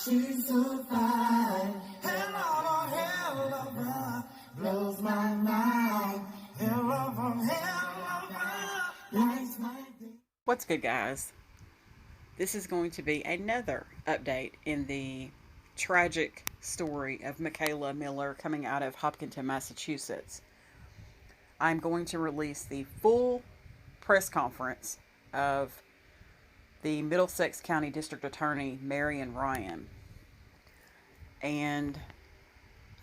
She's so fine. Hell of her blows my mind. Hell of her lights my day. What's good, guys? This is going to be another update in the tragic story of Mikayla Miller coming out of Hopkinton, Massachusetts. I'm going to release the full press conference of the Middlesex County District Attorney, Marian Ryan. And,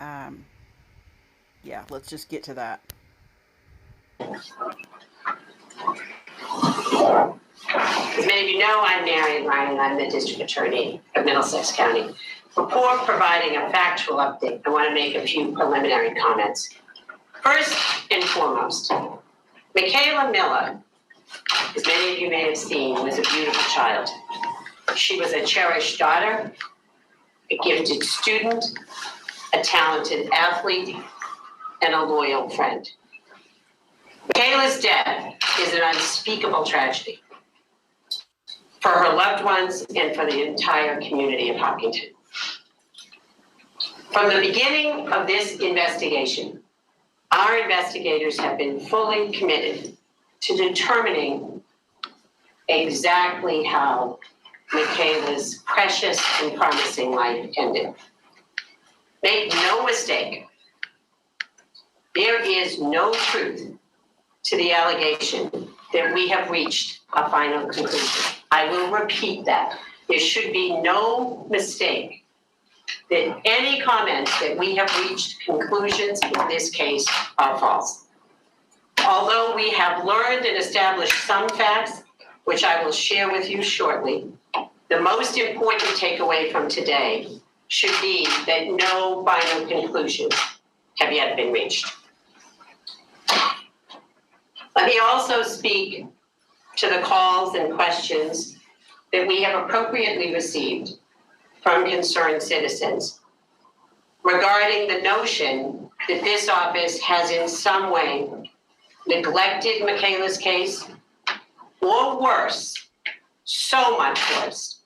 yeah, let's just get to that. As many of you know, I'm Marian Ryan. I'm the District Attorney of Middlesex County. Before providing a factual update, I want to make a few preliminary comments. First and foremost, Mikayla Miller, as many of you may have seen, was a beautiful child. She was a cherished daughter, a gifted student, a talented athlete, and a loyal friend. Mikayla's death is an unspeakable tragedy for her loved ones and for the entire community of Hopkinton. From the beginning of this investigation, our investigators have been fully committed to determining exactly how Mikayla's precious and promising life ended. Make no mistake, there is no truth to the allegation that we have reached a final conclusion. I will repeat that. There should be no mistake that any comments that we have reached conclusions in this case are false. Although we have learned and established some facts, which I will share with you shortly, the most important takeaway from today should be that no final conclusions have yet been reached. Let me also speak to the calls and questions that we have appropriately received from concerned citizens regarding the notion that this office has in some way neglected Mikayla's case, or worse, so much worse,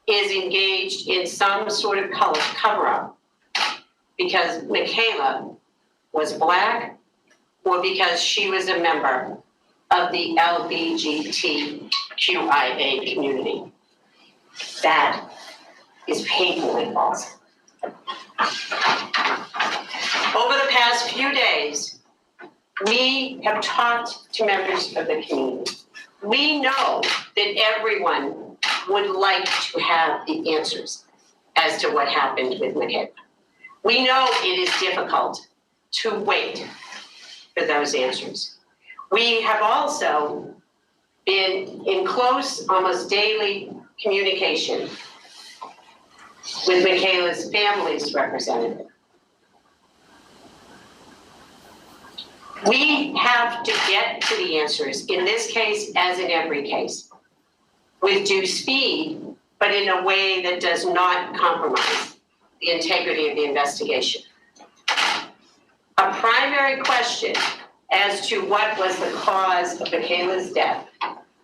is engaged in some sort of cover-up because Mikayla was Black or because she was a member of the LGBTQIA community. That is painfully false. Over the past few days, we have talked to members of the community. We know that everyone would like to have the answers as to what happened with Mikayla. We know it is difficult to wait for those answers. We have also been in close, almost daily communication with Mikayla's family's representative. We have to get to the answers, in this case, as in every case, with due speed, but in a way that does not compromise the integrity of the investigation. A primary question as to what was the cause of Mikayla's death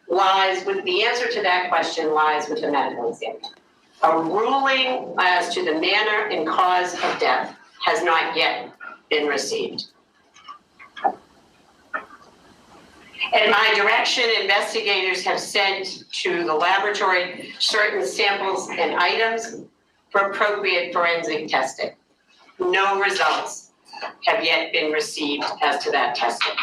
lies with the answer to that question lies with the medical examiner. A ruling as to the manner and cause of death has not yet been received. At my direction, investigators have sent to the laboratory certain samples and items for appropriate forensic testing. No results have yet been received as to that testing.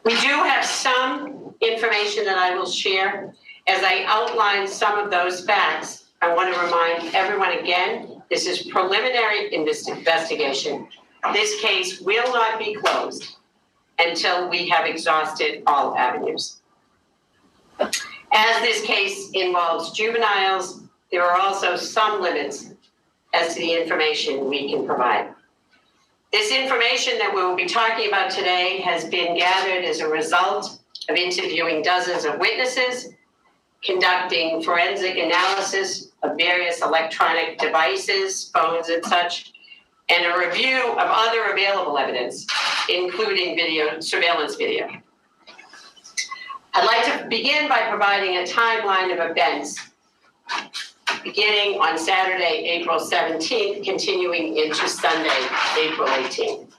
We do have some information that I will share. As I outline some of those facts, I want to remind everyone again, this is preliminary investigation. This case will not be closed until we have exhausted all avenues. As this case involves juveniles, there are also some limits as to the information we can provide. This information that we will be talking about today has been gathered as a result of interviewing dozens of witnesses, conducting forensic analysis of various electronic devices, phones and such, and a review of other available evidence, including surveillance video. I'd like to begin by providing a timeline of events beginning on Saturday, April 17th, continuing into Sunday, April 18th.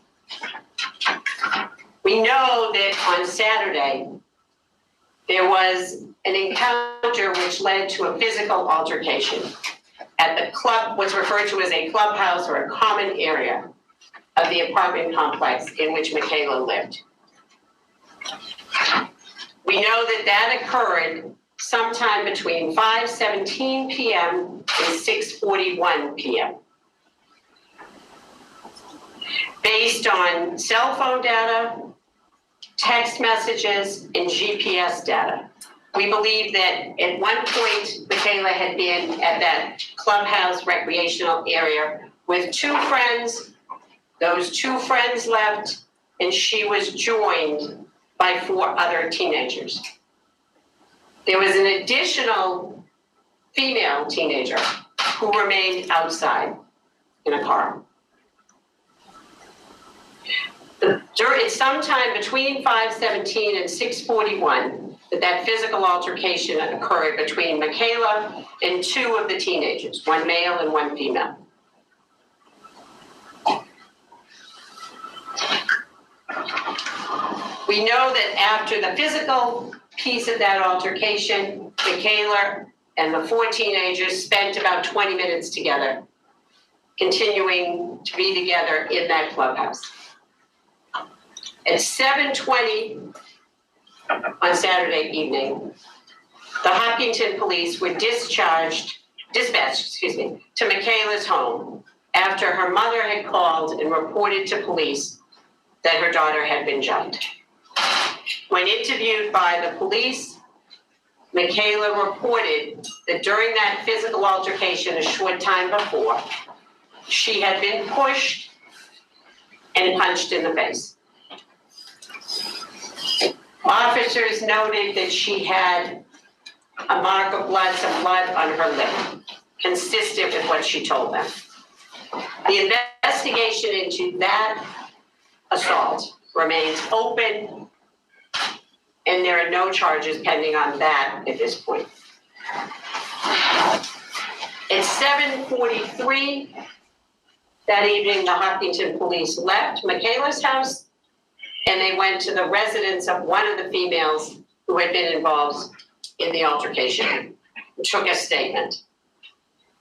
We know that on Saturday, there was an encounter which led to a physical altercation at the club, what's referred to as a clubhouse or a common area of the apartment complex in which Mikayla lived. We know that that occurred sometime between 5:17 p.m. and 6:41 p.m. Based on cell phone data, text messages, and GPS data, we believe that at one point Mikayla had been at that clubhouse recreational area with two friends. Those two friends left, and she was joined by 4 other teenagers. There was an additional female teenager who remained outside in a car. It's sometime between 5:17 and 6:41 that physical altercation occurred between Mikayla and 2 of the teenagers, 1 male and 1 female. We know that after the physical piece of that altercation, Mikayla and the 4 teenagers spent about 20 minutes together, continuing to be together in that clubhouse. At 7:20 on Saturday evening, the Hopkinton police were dispatched to Mikayla's home after her mother had called and reported to police that her daughter had been jumped. When interviewed by the police, Mikayla reported that during that physical altercation a short time before, she had been pushed and punched in the face. Officers noted that she had a mark of blood, some blood on her lip, consistent with what she told them. The investigation into that assault remains open, and there are no charges pending on that at this point. At 7:43 that evening, the Hopkinton police left Mikayla's house, and they went to the residence of one of the females who had been involved in the altercation and took a statement.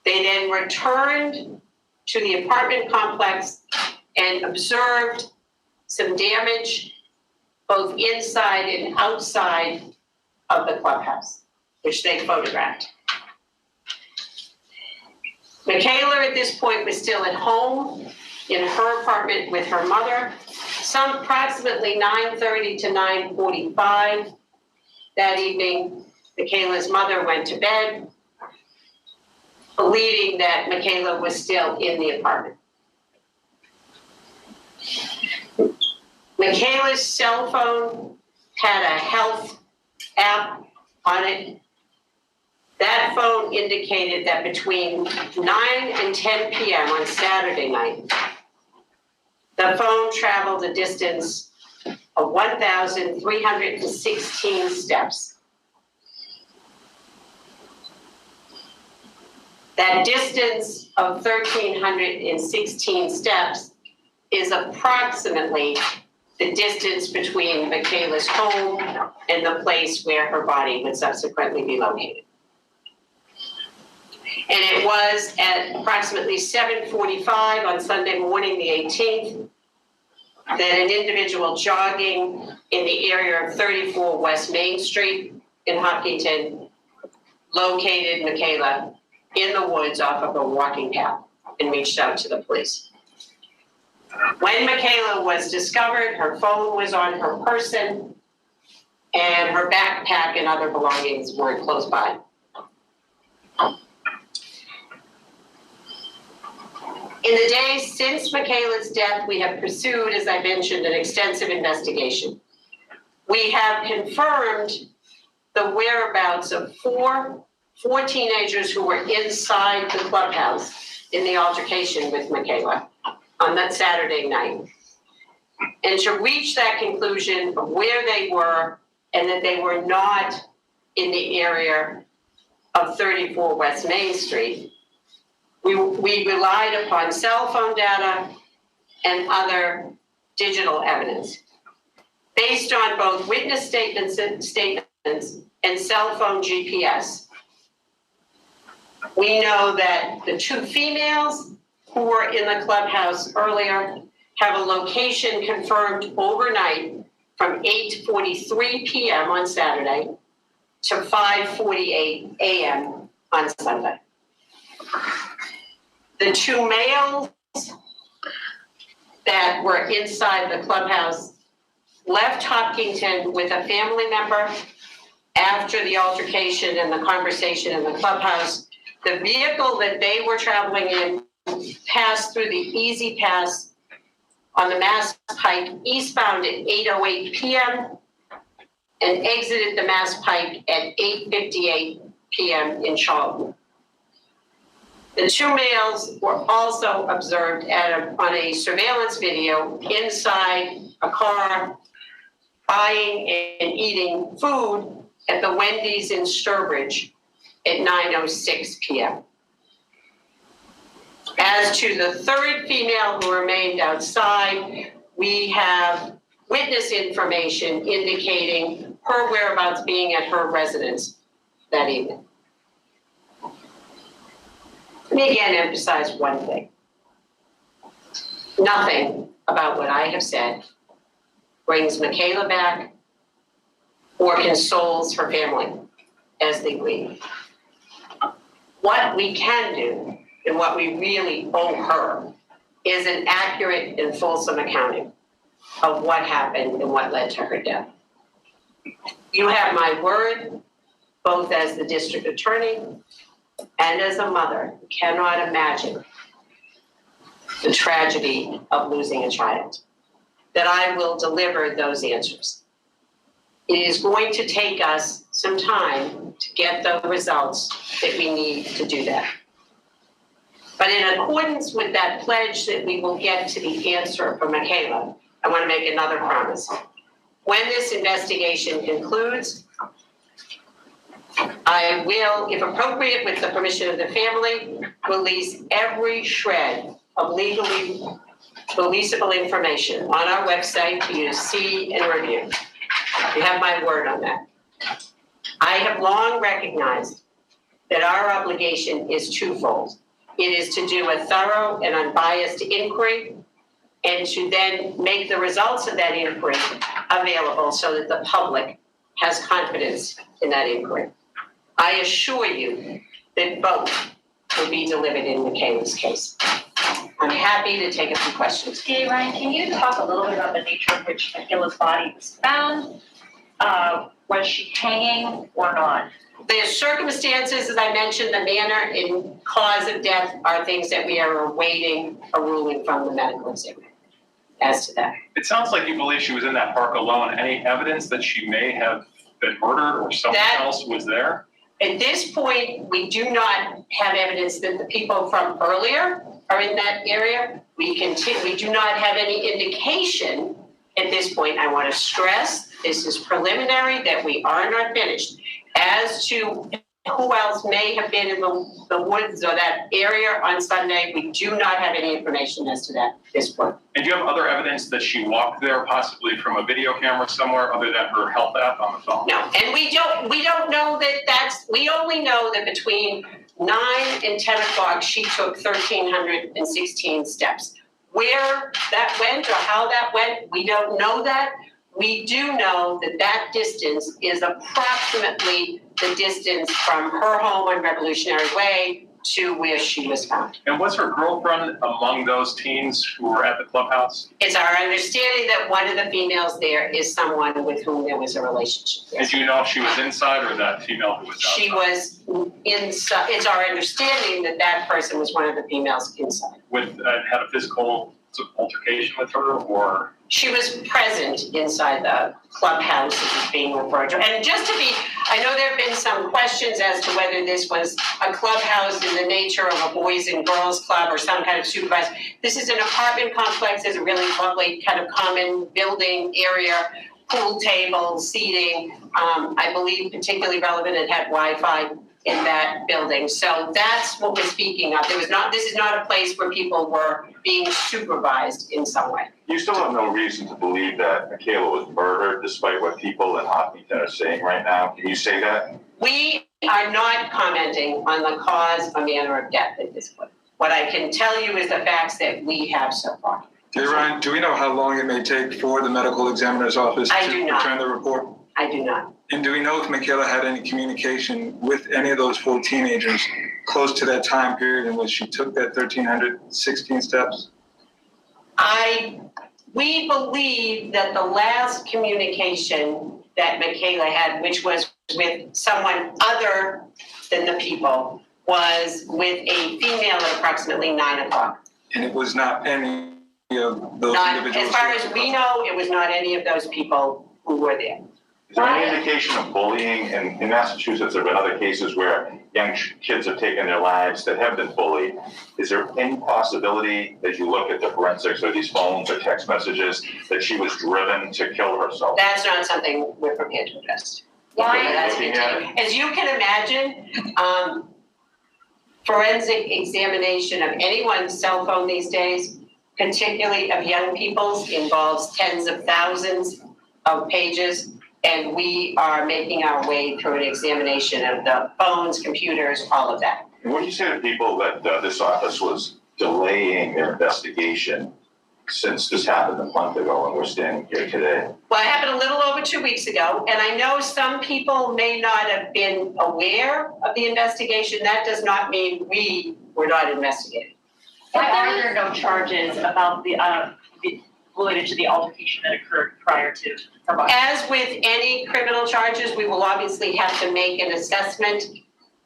They then returned to the apartment complex and observed some damage both inside and outside of the clubhouse, which they photographed. Mikayla at this point was still at home in her apartment with her mother. Some approximately 9:30 to 9:45 that evening, Mikayla's mother went to bed, believing that Mikayla was still in the apartment. Mikayla's cell phone had a health app on it. That phone indicated that between 9 and 10 p.m. on Saturday night, the phone traveled a distance of 1,316 steps. That distance of 1,316 steps is approximately the distance between Mikayla's home and the place where her body would subsequently be located. And it was at approximately 7:45 on Sunday morning, the 18th, that an individual jogging in the area of 34 West Main Street in Hopkinton located Mikayla in the woods off of a walking path and reached out to the police. When Mikayla was discovered, her phone was on her person and her backpack and other belongings were close by. In the days since Mikayla's death, we have pursued, as I mentioned, an extensive investigation. We have confirmed the whereabouts of four teenagers who were inside the clubhouse in the altercation with Mikayla on that Saturday night. And to reach that conclusion of where they were and that they were not in the area of 34 West Main Street, we relied upon cell phone data and other digital evidence. Based on both witness statements and cell phone GPS, we know that the two females who were in the clubhouse earlier have a location confirmed overnight from 8:43 p.m. on Saturday to 5:48 a.m. on Sunday. The two males that were inside the clubhouse left Hopkinton with a family member after the altercation and the conversation in the clubhouse. The vehicle that they were traveling in passed through the Easy Pass on the Mass Pike eastbound at 8:08 p.m. and exited the Mass Pike at 8:58 p.m. in Charlton. The two males were also observed on a surveillance video inside a car buying and eating food at the Wendy's in Sturbridge at 9:06 p.m. As to the third female who remained outside, we have witness information indicating her whereabouts being at her residence that evening. Let me again emphasize one thing. Nothing about what I have said brings Mikayla back or consoles her family as they grieve. What we can do and what we really owe her is an accurate and fulsome accounting of what happened and what led to her death. You have my word, both as the district attorney and as a mother who cannot imagine the tragedy of losing a child, that I will deliver those answers. It is going to take us some time to get the results that we need to do that. But in accordance with that pledge that we will get to the answer from Mikayla, I want to make another promise. When this investigation concludes, I will, if appropriate with the permission of the family, release every shred of legally releasable information on our website for you to see and review. You have my word on that. I have long recognized that our obligation is twofold. It is to do a thorough and unbiased inquiry and to then make the results of that inquiry available so that the public has confidence in that inquiry. I assure you that both will be delivered in Mikayla's case. I'm happy to take a few questions. Okay, Ryan, can you talk a little bit about the nature of which Mikayla's body was found? Was she hanging or not? The circumstances, as I mentioned, the manner and cause of death are things that we are awaiting a ruling from the medical examiner as to that. It sounds like you believe she was in that park alone. Any evidence that she may have been murdered or someone else was there? At this point, we do not have evidence that the people from earlier are in that area. We do not have any indication at this point. I want to stress, this is preliminary, that we are not finished. As to who else may have been in the woods or that area on Sunday, we do not have any information as to that at this point. And do you have other evidence that she walked there, possibly from a video camera somewhere other than her health app on the phone? No, and we don't know that we only know that between 9 and 10 o'clock, she took 1,316 steps. Where that went or how that went, we don't know that. We do know that that distance is approximately the distance from her home on Revolutionary Way to where she was found. And was her girlfriend among those teens who were at the clubhouse? It's our understanding that one of the females there is someone with whom there was a relationship. And do you know if she was inside or that female who was outside? She was inside. It's our understanding that that person was one of the females inside. Had a physical altercation with her, or? She was present inside the clubhouse that was being referred to. And just to be, I know there have been some questions as to whether this was a clubhouse in the nature of a boys and girls club or some kind of supervised. This is an apartment complex. There's a really lovely kind of common building area, pool table, seating. I believe particularly relevant, it had Wi-Fi in that building. So that's what we're speaking of. This is not a place where people were being supervised in some way. You still have no reason to believe that Mikayla was murdered, despite what people in Hopkinton are saying right now. Can you say that? We are not commenting on the cause or manner of death at this point. What I can tell you is the facts that we have so far. Dear Ryan, do we know how long it may take for the medical examiner's office I to do not. return the report? I do not. And do we know if Mikayla had any communication with any of those 4 teenagers close to that time period in which she took that 1,316 steps? We believe that the last communication that Mikayla had, which was with someone other than the people, was with a female at approximately 9 o'clock. And it was not any of those Not, individuals? as far as we know, it was not any of those people who were there. Is there any indication of bullying? And in Massachusetts, there have been other cases where young kids have taken their lives that have been bullied. Is there any possibility that you look at the forensics or these phones or text messages that she was driven to kill herself? That's not something we're prepared to address. As you can imagine, forensic examination of anyone's cell phone these days, particularly of young people's, involves tens of thousands of pages. And we are making our way through an examination of the phones, computers, all of that. And what do you say to people that this office was delaying their investigation since this happened a month ago and we're standing here today? Well, it happened a little over 2 weeks ago, and I know some people may not have been aware of the investigation. That does not mean we were not investigating. Why are there no charges about the related to the altercation that occurred prior to her body? As with any criminal charges, we will obviously have to make an assessment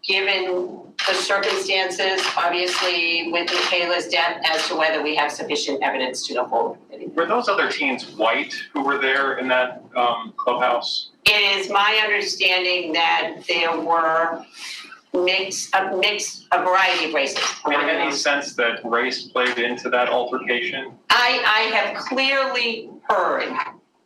given the circumstances, obviously with Mikayla's death, as to whether we have sufficient evidence to go forward. Were those other teens white who were there in that clubhouse? It is my understanding that there were a variety of races. Any sense that race played into that altercation? I have clearly heard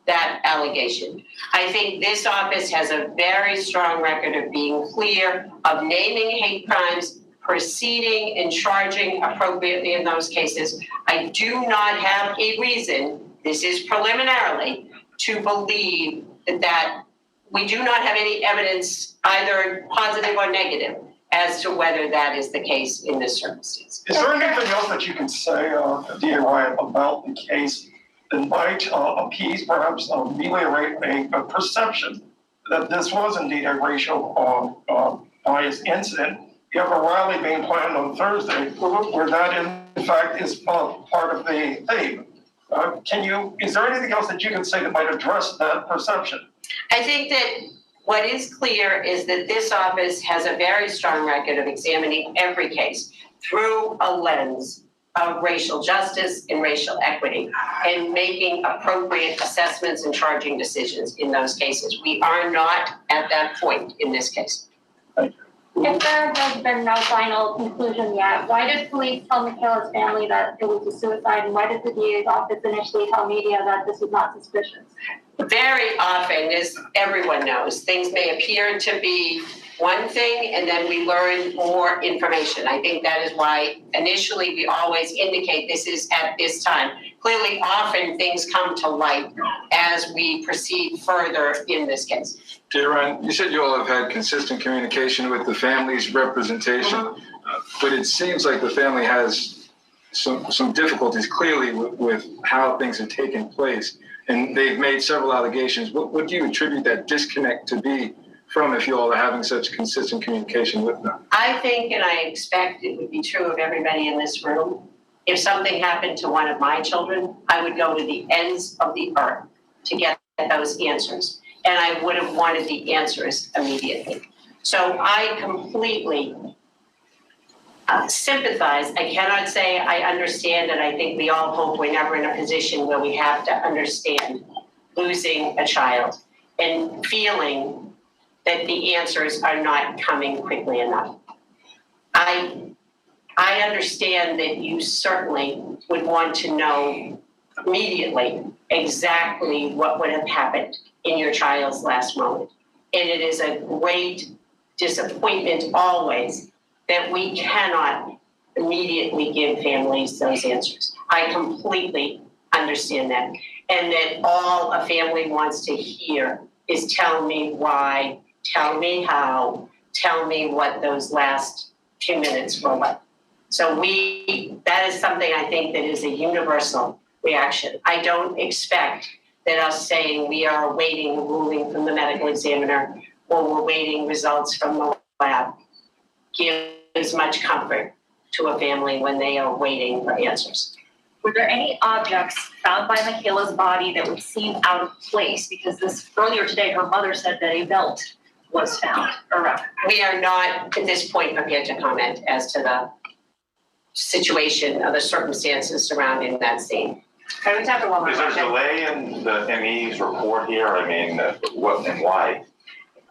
that allegation. I think this office has a very strong record of being clear, of naming hate crimes, proceeding and charging appropriately in those cases. I do not have a reason, this is preliminarily, to believe that we do not have any evidence, either positive or negative, as to whether that is the case in this circumstance. Is there anything else that you can say, D.A. Ryan, about the case that might appease, perhaps ameliorate a perception that this was indeed a racial bias incident? You have a rally being planned on Thursday where that in fact is part of the theme. Is there anything else that you can say that might address that perception? I think that what is clear is that this office has a very strong record of examining every case through a lens of racial justice and racial equity and making appropriate assessments and charging decisions in those cases. We are not at that point in this case. If there has been no final conclusion yet, why did police tell Mikayla's family that it was a suicide, and why did the DA's office initially tell media that this was not suspicious? Very often, as everyone knows, things may appear to be one thing and then we learn more information. I think that is why initially we always indicate this is at this time. Clearly, often things come to light as we proceed further in this case. Dear Ryan, you said you all have had consistent communication with the family's representation, but it seems like the family has some difficulties clearly with how things have taken place, and they've made several allegations. What do you attribute that disconnect to be from if you all are having such consistent communication with them? I think, and I expect it would be true of everybody in this room, if something happened to one of my children, I would go to the ends of the earth to get those answers. And I would have wanted the answers immediately. So I completely sympathize. I cannot say I understand, and I think we all hope we're never in a position where we have to understand losing a child and feeling that the answers are not coming quickly enough. I understand that you certainly would want to know immediately exactly what would have happened in your child's last moment. And it is a great disappointment always that we cannot immediately give families those answers. I completely understand that. And that all a family wants to hear is tell me why, tell me how, tell me what those last few minutes were like. So that is something I think that is a universal reaction. I don't expect that us saying we are awaiting a ruling from the medical examiner or we're waiting results from the lab gives much comfort to a family when they are waiting for answers. Were there any objects found by Mikayla's body that would seem out of place? Because earlier today, her mother said that a belt was found around. We are not at this point prepared to comment as to the situation or the circumstances surrounding that scene. Okay, we have to one Is there a delay in the ME's report here? I mean, what and why?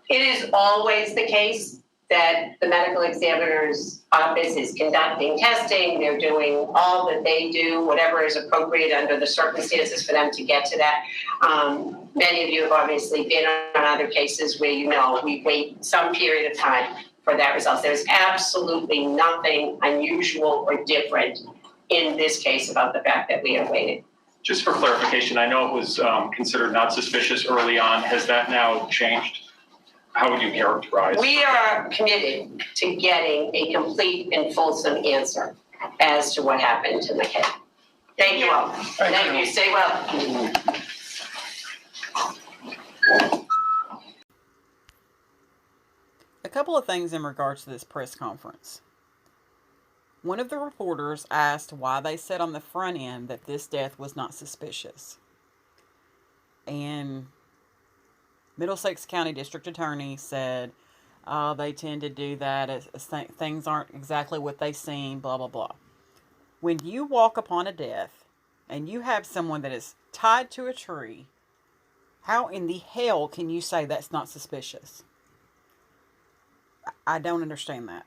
It is always the case that the medical examiner's office is conducting testing. They're doing all that they do, whatever is appropriate under the circumstances for them to get to that. Many of you have obviously been on other cases where we wait some period of time for that result. There's absolutely nothing unusual or different in this case about the fact that we are waiting. Just for clarification, I know it was considered not suspicious early on. Has that now changed? How would you characterize? We are committed to getting a complete and fulsome answer as to what happened to Mikayla. Thank you all. Thank you. Stay well. A couple of things in regards to this press conference. One of the reporters asked why they said on the front end that this death was not suspicious. And Middlesex County District Attorney said, they tend to do that as things aren't exactly what they seem, blah, blah, blah. When you walk upon a death and you have someone that is tied to a tree, how in the hell can you say that's not suspicious? I don't understand that.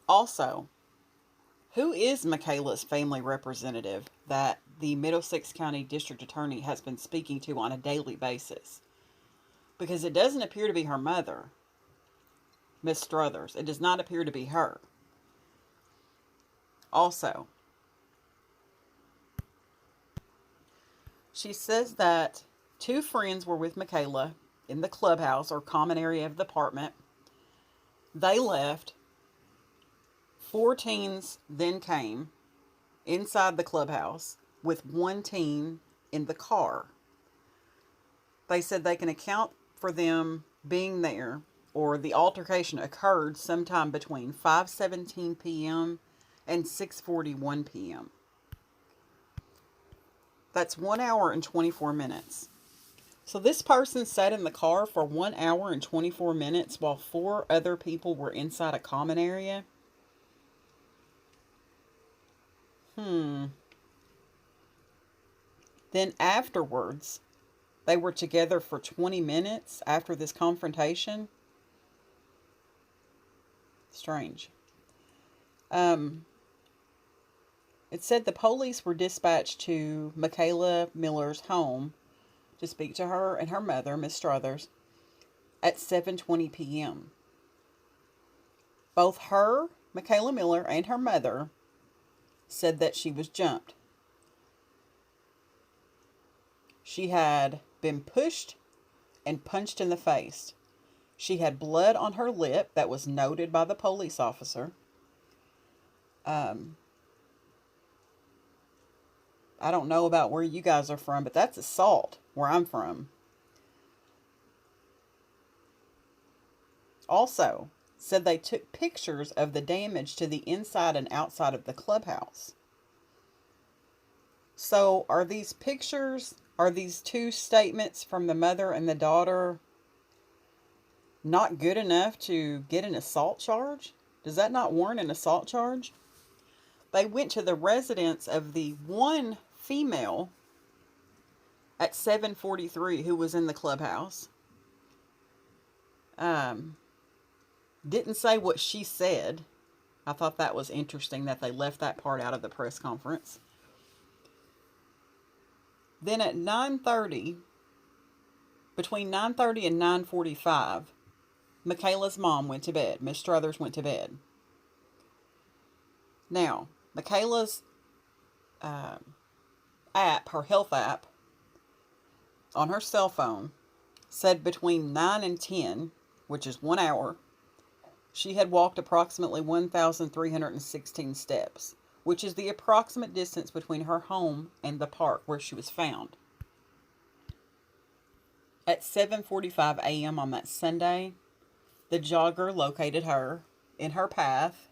Also, who is Mikayla's family representative that the Middlesex County District Attorney has been speaking to on a daily basis? Because it doesn't appear to be her mother, Miss Struthers. It does not appear to be her. Also, she says that 2 friends were with Mikayla in the clubhouse or common area of the apartment. They left. 4 teens then came inside the clubhouse with 1 teen in the car. They said they can account for them being there, or the altercation occurred sometime between 5:17 p.m. and 6:41 p.m. That's 1 hour and 24 minutes. So this person sat in the car for 1 hour and 24 minutes while 4 other people were inside a common area. Then afterwards, they were together for 20 minutes after this confrontation. Strange. It said the police were dispatched to Mikayla Miller's home to speak to her and her mother, Miss Struthers, at 7:20 p.m. Both her, Mikayla Miller, and her mother said that she was jumped. She had been pushed and punched in the face. She had blood on her lip that was noted by the police officer. I don't know about where you guys are from, but that's assault where I'm from. Also, said they took pictures of the damage to the inside and outside of the clubhouse. So, are these pictures, are these 2 statements from the mother and the daughter not good enough to get an assault charge? Does that not warrant an assault charge? They went to the residence of the 1 female at 7:43 who was in the clubhouse. Didn't say what she said. I thought that was interesting that they left that part out of the press conference. Then at 9:30, Between 9:30 and 9:45, Mikayla's mom went to bed. Miss Struthers went to bed. Now, Mikayla's app, her health app, on her cell phone, said between 9 and 10, which is 1 hour, she had walked approximately 1,316 steps, which is the approximate distance between her home and the park where she was found. At 7:45 a.m. on that Sunday, the jogger located her in her path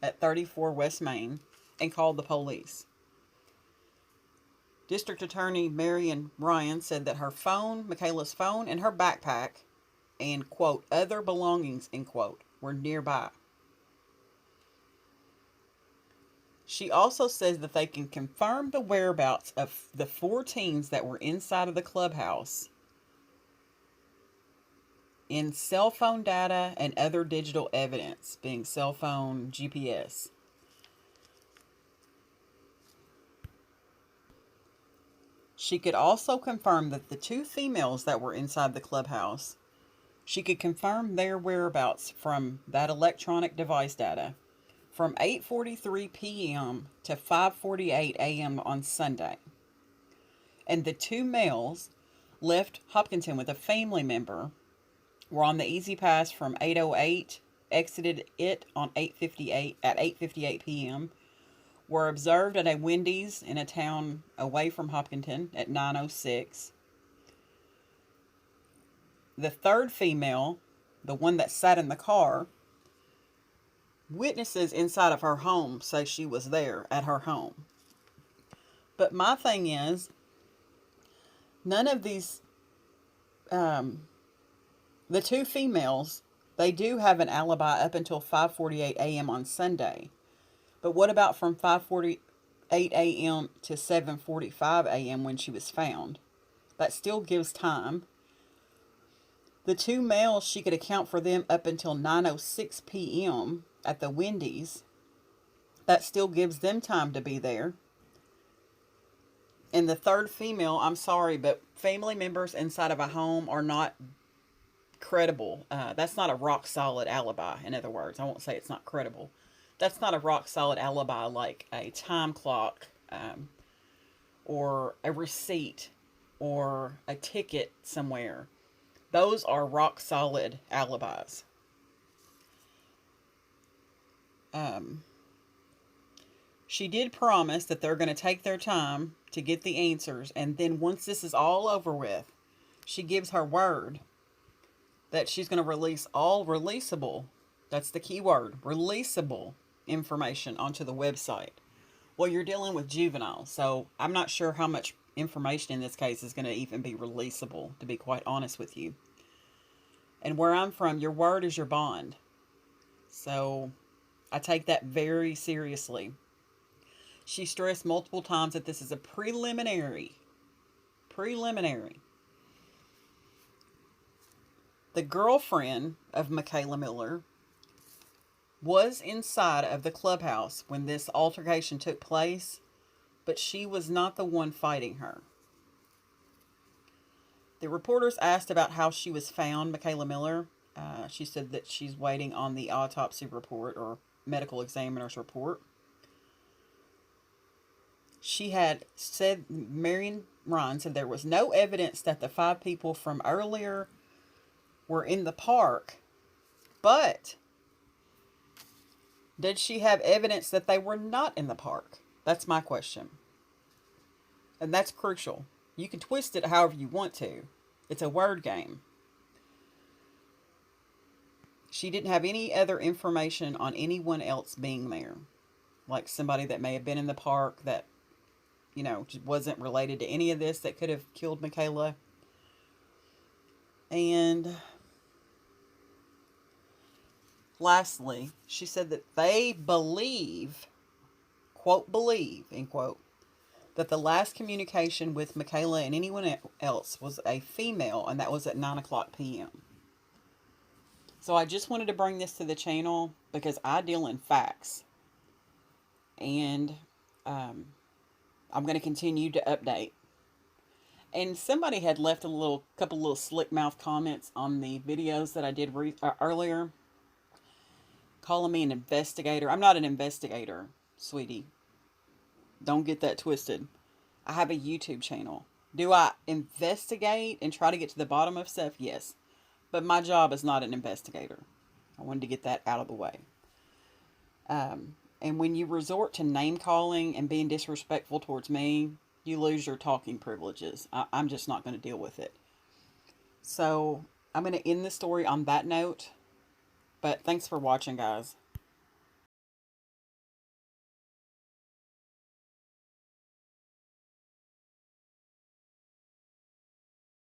at 34 West Main and called the police. District Attorney Marian said that her phone, Mikayla's phone, and her backpack, and, quote, other belongings, end quote, were nearby. She also says that they can confirm the whereabouts of the 4 teens that were inside of the clubhouse in cell phone data and other digital evidence, being cell phone, GPS. She could also confirm that the 2 females that were inside the clubhouse, she could confirm their whereabouts from that electronic device data from 8:43 p.m. to 5:48 a.m. on Sunday. And the 2 males left Hopkinton with a family member, were on the Easy Pass from 8:08, exited it on 8:58 p.m., were observed at a Wendy's in a town away from Hopkinton at 9:06. The 3rd female, the one that sat in the car, witnesses inside of her home say she was there at her home. But my thing is, none of these, the 2 females, they do have an alibi up until 5:48 a.m. on Sunday. But what about from 5:48 a.m. to 7:45 a.m. when she was found? That still gives time. The 2 males, she could account for them up until 9:06 p.m. at the Wendy's. That still gives them time to be there. And the 3rd female, I'm sorry, but family members inside of a home are not credible. That's not a rock solid alibi. In other words, I won't say it's not credible. That's not a rock solid alibi like a time clock, or a receipt, or a ticket somewhere. Those are rock solid alibis. She did promise that they're going to take their time to get the answers, and then once this is all over with, she gives her word that she's going to release all releasable, that's the key word, releasable information onto the website. Well, you're dealing with juveniles, so I'm not sure how much information in this case is going to even be releasable, to be quite honest with you. And where I'm from, your word is your bond. So I take that very seriously. She stressed multiple times that this is a preliminary. The girlfriend of Mikayla Miller was inside of the clubhouse when this altercation took place, but she was not the one fighting her. The reporters asked about how she was found, Mikayla Miller. She said that she's waiting on the autopsy report or medical examiner's report. She had said, Marian said there was no evidence that the 5 people from earlier were in the park, but did she have evidence that they were not in the park? That's my question. And that's crucial. You can twist it however you want to. It's a word game. She didn't have any other information on anyone else being there. Like somebody that may have been in the park that, you know, just wasn't related to any of this that could have killed Mikayla. And lastly, she said that they believe, quote, believe, end quote, that the last communication with Mikayla and anyone else was a female, and that was at 9:00 p.m. So I just wanted to bring this to the channel because I deal in facts. And I'm going to continue to update. And somebody had left a couple little slick mouth comments on the videos that I did earlier, calling me an investigator. I'm not an investigator, sweetie. Don't get that twisted. I have a YouTube channel. Do I investigate and try to get to the bottom of stuff? Yes. But my job is not an investigator. I wanted to get that out of the way. And when you resort to name calling and being disrespectful towards me, you lose your talking privileges. I'm just not going to deal with it. So I'm going to end the story on that note. But thanks for watching, guys.